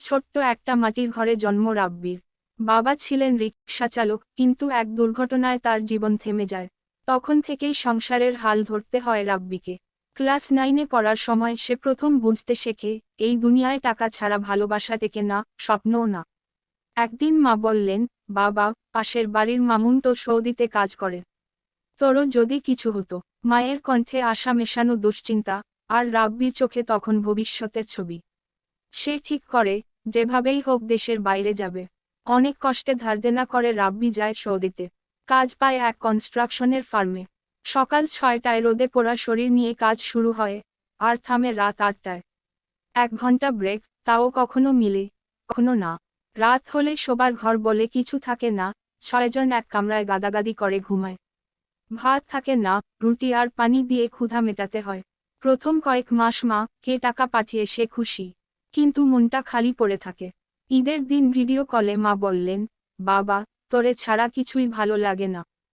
ছোট্ট একটা মাটির ঘরে জন্ম রাব্বির। বাবা ছিলেন রিকশা চালক, কিন্তু এক দুর্ঘটনায় তার জীবন থেমে যায়। তখন থেকেই সংসারের হাল ধরতে হয় রাব্বিকে। ক্লাস 9-এ পড়ার সময় সে প্রথম বুঝতে শেখে, এই দুনিয়ায় টাকা ছাড়া ভালোবাসা টেকে না, স্বপ্নও না। একদিন মা বললেন, বাবা, পাশের বাড়ির মামুন তো সৌদিতে কাজ করে। তোরও যদি কিছু হতো। মায়ের কণ্ঠে আশা মেশানো দুশ্চিন্তা, আর রাব্বির চোখে তখন ভবিষ্যতের ছবি। সে ঠিক করে, যেভাবেই হোক দেশের বাইরে যাবে। অনেক কষ্টে ধারদেনা করে রাব্বি যায় সৌদিতে। কাজ পায় এক কনস্ট্রাকশনের ফার্মে। সকাল 6টায় রোদে পোড়া শরীর নিয়ে কাজ শুরু হয়, আর থামে রাত 8টায়। 1 ঘন্টা ব্রেক, তাও কখনো মিলে, কখনো না। রাত হলে শোবার ঘর বলে কিছু থাকে না, 6জন এক কামরায় গাদাগাদি করে ঘুমায়। ভাত থাকে না, রুটি আর পানি দিয়ে ক্ষুধা মেটাতে হয়। প্রথম কয়েক মাস মা কে টাকা পাঠিয়ে সে খুশি, কিন্তু মনটা খালি পড়ে থাকে। ঈদের দিন ভিডিও কলে মা বললেন, বাবা, তোরে ছাড়া কিছুই ভালো লাগে না।